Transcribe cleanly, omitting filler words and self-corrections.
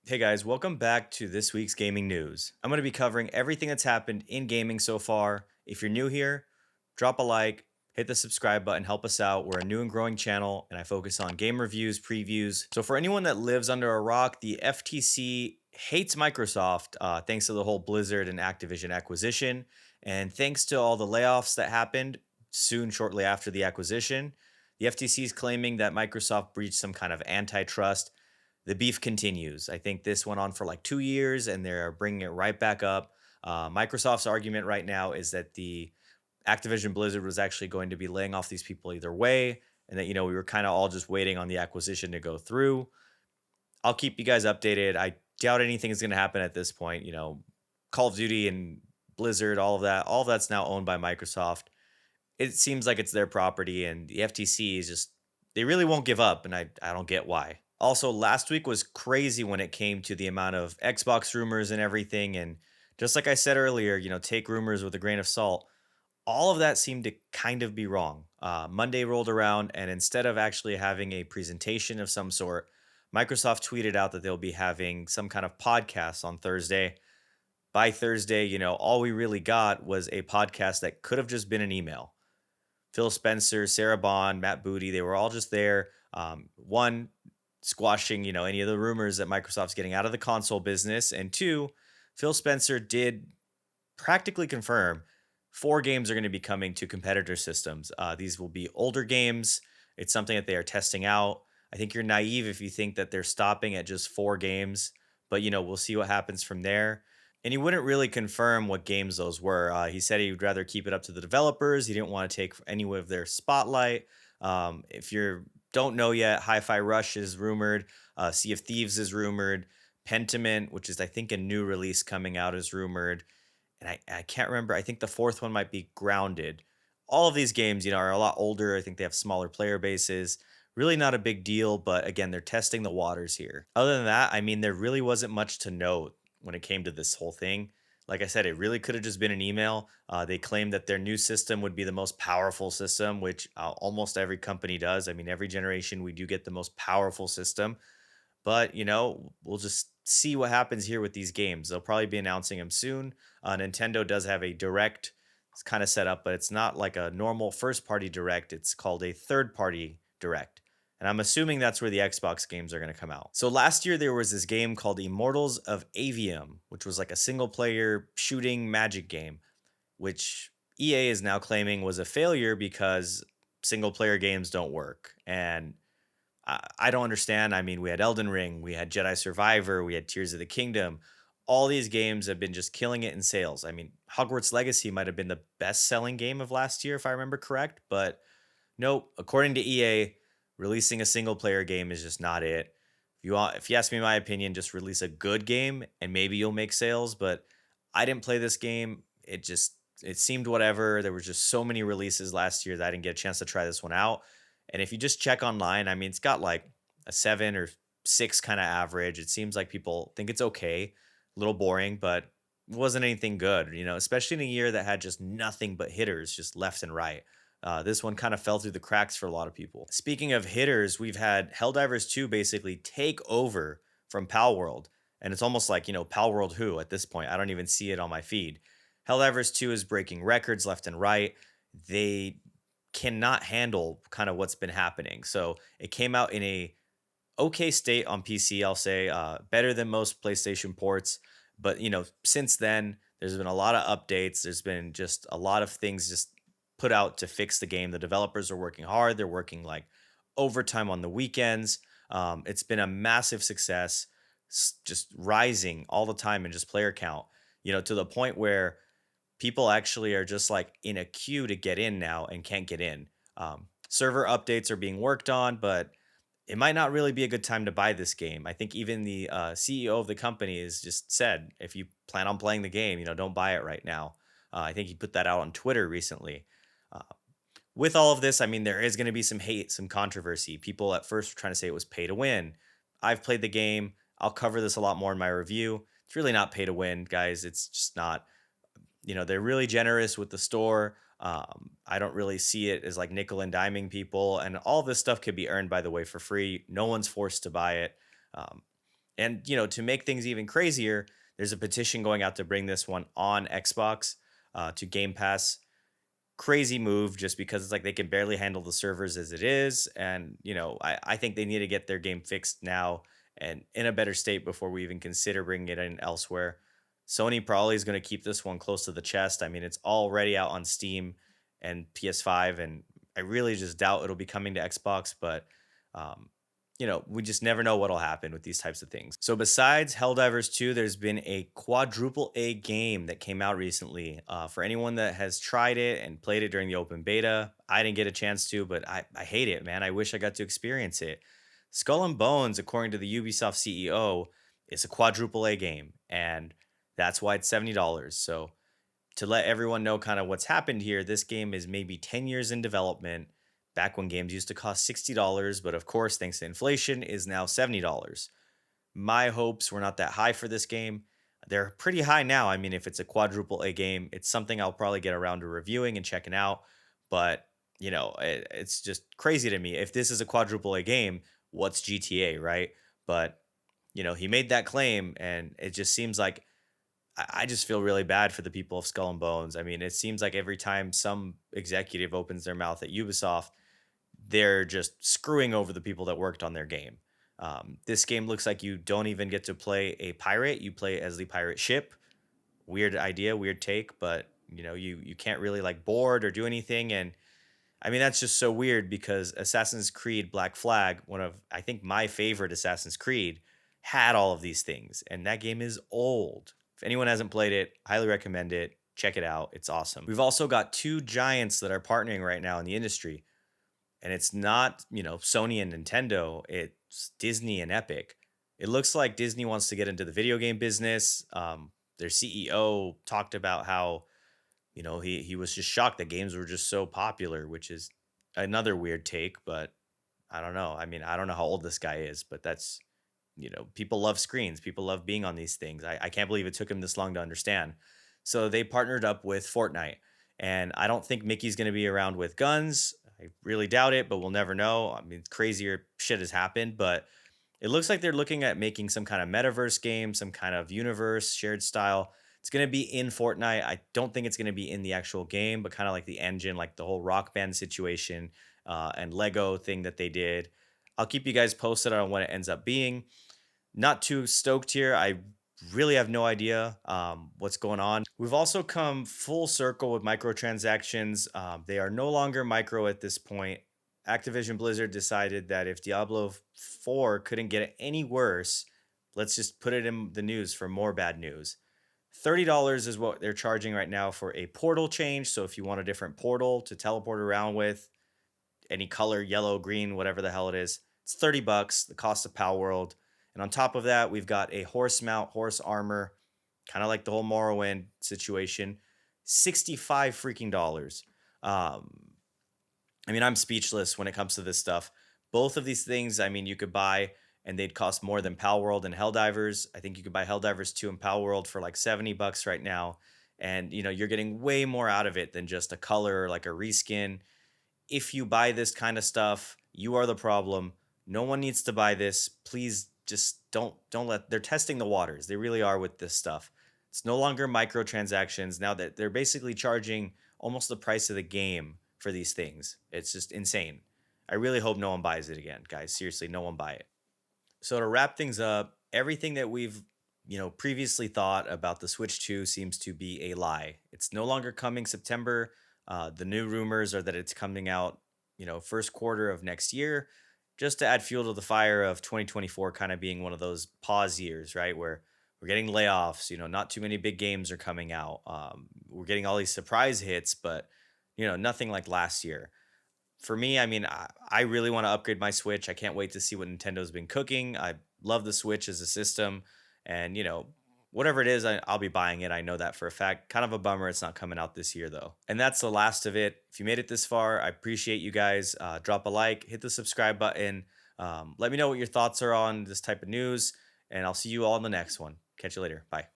Hey guys, welcome back to this week's gaming news. I'm going to be covering everything that's happened in gaming so far. If you're new here, drop a like, hit the subscribe button, help us out. We're a new and growing channel, and I focus on game reviews, previews. So, for anyone that lives under a rock, the FTC hates Microsoft thanks to the whole Blizzard and Activision acquisition, and thanks to all the layoffs that happened shortly after the acquisition. The FTC is claiming that Microsoft breached some kind of antitrust. The beef continues. I think this went on for like 2 years and they're bringing it right back up. Microsoft's argument right now is that the Activision Blizzard was actually going to be laying off these people either way, and that, we were kind of all just waiting on the acquisition to go through. I'll keep you guys updated. I doubt anything is going to happen at this point. Call of Duty and Blizzard, all of that's now owned by Microsoft. It seems like it's their property, and the FTC is just, they really won't give up, and I don't get why. Also, last week was crazy when it came to the amount of Xbox rumors and everything. And just like I said earlier, take rumors with a grain of salt. All of that seemed to kind of be wrong. Monday rolled around, and instead of actually having a presentation of some sort, Microsoft tweeted out that they'll be having some kind of podcast on Thursday. By Thursday, all we really got was a podcast that could have just been an email. Phil Spencer, Sarah Bond, Matt Booty, they were all just there. One, squashing, any of the rumors that Microsoft's getting out of the console business. And two, Phil Spencer did practically confirm 4 games are going to be coming to competitor systems. These will be older games. It's something that they are testing out. I think you're naive if you think that they're stopping at just 4 games, but we'll see what happens from there. And he wouldn't really confirm what games those were. He said he would rather keep it up to the developers. He didn't want to take any of their spotlight. If you don't know yet, Hi-Fi Rush is rumored. Sea of Thieves is rumored. Pentiment, which is I think a new release coming out, is rumored. And I can't remember. I think the fourth one might be Grounded. All of these games, are a lot older. I think they have smaller player bases. Really not a big deal, but again, they're testing the waters here. Other than that, I mean, there really wasn't much to note when it came to this whole thing. Like I said, it really could have just been an email. They claimed that their new system would be the most powerful system, which almost every company does. I mean, every generation we do get the most powerful system. But, we'll just see what happens here with these games. They'll probably be announcing them soon. Nintendo does have a direct. It's kind of set up, but it's not like a normal first party direct. It's called a third party direct. And I'm assuming that's where the Xbox games are going to come out. So last year, there was this game called Immortals of Avium, which was like a single player shooting magic game, which EA is now claiming was a failure because single player games don't work. And I don't understand. I mean, we had Elden Ring, we had Jedi Survivor, we had Tears of the Kingdom. All these games have been just killing it in sales. I mean, Hogwarts Legacy might have been the best selling game of last year, if I remember correct. But nope, according to EA, releasing a single player game is just not it. If you ask me my opinion, just release a good game and maybe you'll make sales. But I didn't play this game. It seemed whatever. There was just so many releases last year that I didn't get a chance to try this one out. And if you just check online, I mean, it's got like a 7 or 6 kind of average. It seems like people think it's okay, a little boring, but it wasn't anything good, especially in a year that had just nothing but hitters just left and right. This one kind of fell through the cracks for a lot of people. Speaking of hitters, we've had Helldivers 2 basically take over from Pal World. And it's almost like, Pal World who at this point? I don't even see it on my feed. Helldivers 2 is breaking records left and right. They cannot handle kind of what's been happening. So it came out in a okay state on PC, I'll say, better than most PlayStation ports. But since then, there's been a lot of updates. There's been just a lot of things just put out to fix the game. The developers are working hard. They're working like overtime on the weekends. It's been a massive success, just rising all the time in just player count. To the point where people actually are just like in a queue to get in now and can't get in. Server updates are being worked on, but it might not really be a good time to buy this game. I think even the CEO of the company has just said, if you plan on playing the game, don't buy it right now. I think he put that out on Twitter recently. Uh, with all of this, I mean, there is going to be some hate, some controversy. People at first were trying to say it was pay to win. I've played the game. I'll cover this a lot more in my review. It's really not pay to win, guys. It's just not. They're really generous with the store. I don't really see it as like nickel and diming people, and all this stuff could be earned, by the way, for free. No one's forced to buy it. Um, And, to make things even crazier, there's a petition going out to bring this one on Xbox to Game Pass. Crazy move just because it's like they can barely handle the servers as it is. And, I think they need to get their game fixed now and in a better state before we even consider bringing it in elsewhere. Sony probably is going to keep this one close to the chest. I mean, it's already out on Steam and PS5, and I really just doubt it'll be coming to Xbox, but um, we just never know what'll happen with these types of things. So besides Helldivers 2, there's been a quadruple A game that came out recently. For anyone that has tried it and played it during the open beta, I didn't get a chance to, but I hate it, man. I wish I got to experience it. Skull and Bones, according to the Ubisoft CEO, is a quadruple A game, and that's why it's $70. So to let everyone know kind of what's happened here, this game is maybe 10 years in development, back when games used to cost $60, but of course, thanks to inflation, is now $70. My hopes were not that high for this game. They're pretty high now. I mean, if it's a quadruple A game, it's something I'll probably get around to reviewing and checking out. But, it's just crazy to me. If this is a quadruple A game, what's GTA, right? But, he made that claim, and it just seems like I just feel really bad for the people of Skull and Bones. I mean, it seems like every time some executive opens their mouth at Ubisoft, they're just screwing over the people that worked on their game. This game looks like you don't even get to play a pirate. You play as the pirate ship. Weird idea, weird take, but you can't really like board or do anything. And I mean, that's just so weird because Assassin's Creed Black Flag, one of I think my favorite Assassin's Creed, had all of these things, and that game is old. If anyone hasn't played it, highly recommend it. Check it out. It's awesome. We've also got two giants that are partnering right now in the industry, and it's not, Sony and Nintendo, it's Disney and Epic. It looks like Disney wants to get into the video game business. Their CEO talked about how, he was just shocked that games were just so popular, which is another weird take, but I don't know. I mean, I don't know how old this guy is, but that's, people love screens. People love being on these things. I can't believe it took him this long to understand. So they partnered up with Fortnite. And I don't think Mickey's going to be around with guns. I really doubt it, but we'll never know. I mean, crazier shit has happened, but it looks like they're looking at making some kind of metaverse game, some kind of universe shared style. It's going to be in Fortnite. I don't think it's going to be in the actual game, but kind of like the engine, like the whole Rock Band situation and Lego thing that they did. I'll keep you guys posted on what it ends up being. Not too stoked here. I really have no idea what's going on. We've also come full circle with microtransactions. They are no longer micro at this point. Activision Blizzard decided that if Diablo 4 couldn't get any worse, let's just put it in the news for more bad news. $30 is what they're charging right now for a portal change. So if you want a different portal to teleport around with, any color, yellow, green, whatever the hell it is, it's $30, the cost of Pal World. And on top of that, we've got a horse mount, horse armor, kind of like the whole Morrowind situation, 65 freaking dollars. I mean, I'm speechless when it comes to this stuff. Both of these things, I mean, you could buy and they'd cost more than Pal World and Helldivers. I think you could buy Helldivers 2 and Pal World for like $70 right now. And, you're getting way more out of it than just a color, like a reskin. If you buy this kind of stuff, you are the problem. No one needs to buy this. Please just don't let, they're testing the waters. They really are with this stuff. It's no longer microtransactions now that they're basically charging almost the price of the game for these things. It's just insane. I really hope no one buys it again, guys. Seriously, no one buy it. So to wrap things up, everything that we've previously thought about the Switch 2 seems to be a lie. It's no longer coming September. The new rumors are that it's coming out, first quarter of next year, just to add fuel to the fire of 2024 kind of being one of those pause years, right? Where we're getting layoffs, not too many big games are coming out. We're getting all these surprise hits, but, nothing like last year. For me, I mean, I really want to upgrade my Switch. I can't wait to see what Nintendo's been cooking. I love the Switch as a system. And, whatever it is, I'll be buying it. I know that for a fact. Kind of a bummer it's not coming out this year, though. And that's the last of it. If you made it this far, I appreciate you guys. Drop a like, hit the subscribe button. Let me know what your thoughts are on this type of news. And I'll see you all in the next one. Catch you later. Bye.